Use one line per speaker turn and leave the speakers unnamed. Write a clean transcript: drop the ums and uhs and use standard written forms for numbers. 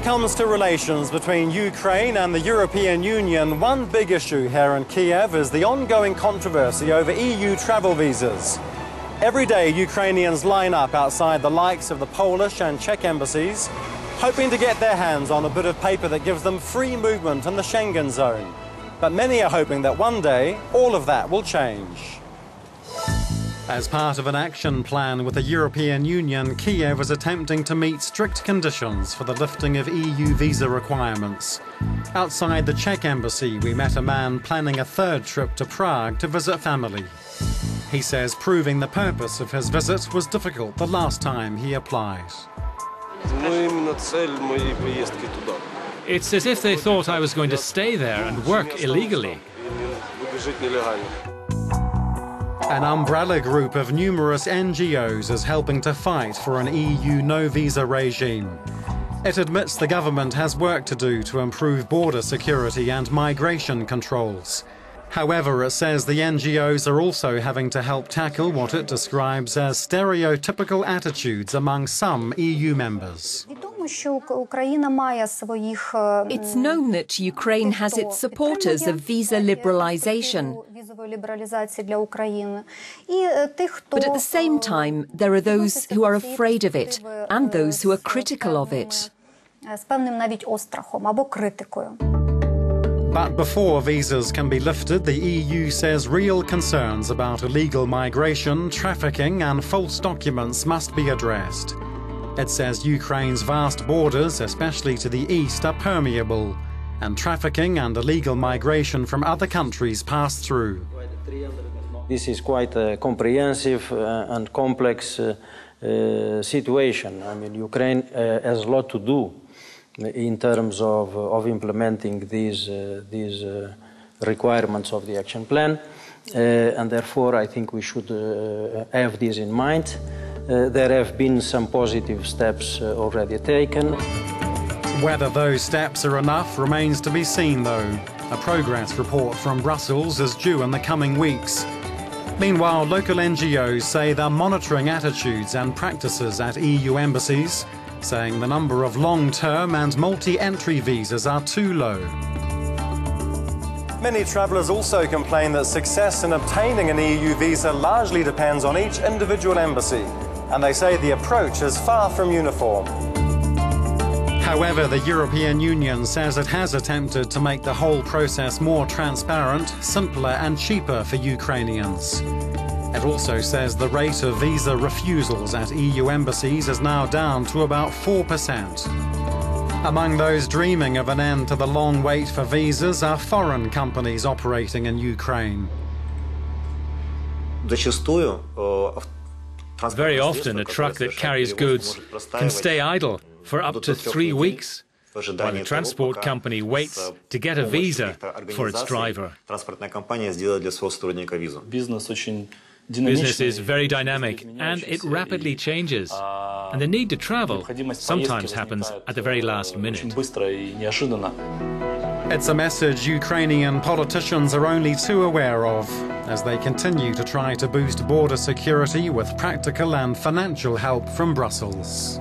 it comes to relations between Ukraine and the European Union, one big issue here in Kiev is the ongoing controversy over EU travel visas. Every day, Ukrainians line up outside the likes of the Polish and Czech embassies, hoping to get their hands on a bit of paper that gives them free movement in the Schengen zone. But many are hoping that one day, all of that will change. As part of an action plan with the European Union, Kiev is attempting to meet strict conditions for the lifting of EU visa requirements. Outside the Czech embassy, we met a man planning a third trip to Prague to visit family. He says proving the purpose of his visit was difficult the last time he applied.
It's as if they thought I was going to stay there and work illegally.
An umbrella group of numerous NGOs is helping to fight for an EU no-visa regime. It admits the government has work to do to improve border security and migration controls. However, it says the NGOs are also having to help tackle what it describes as stereotypical attitudes among some EU members.
It's known that Ukraine has its supporters of visa liberalisation. But at the same time, there are those who are afraid of it and those who are critical of it.
But before visas can be lifted, the EU says real concerns about illegal migration, trafficking and false documents must be addressed. It says Ukraine's vast borders, especially to the east, are permeable, and trafficking and illegal migration from other countries pass through.
This is quite a comprehensive and complex situation. I mean, Ukraine has a lot to do in terms of implementing these requirements of the action plan, and therefore I think we should have this in mind. There have been some positive steps already taken.
Whether those steps are enough remains to be seen, though. A progress report from Brussels is due in the coming weeks. Meanwhile, local NGOs say they're monitoring attitudes and practices at EU embassies, saying the number of long-term and multi-entry visas are too low. Many travellers also complain that success in obtaining an EU visa largely depends on each individual embassy, and they say the approach is far from uniform. However, the European Union says it has attempted to make the whole process more transparent, simpler and cheaper for Ukrainians. It also says the rate of visa refusals at EU embassies is now down to about 4%. Among those dreaming of an end to the long wait for visas are foreign companies operating in Ukraine.
Very often, a truck that carries goods can stay idle for up to 3 weeks, while the transport company waits to get a visa for its driver. Business is very dynamic and it rapidly changes, and the need to travel sometimes happens at the very last minute.
It's a message Ukrainian politicians are only too aware of as they continue to try to boost border security with practical and financial help from Brussels.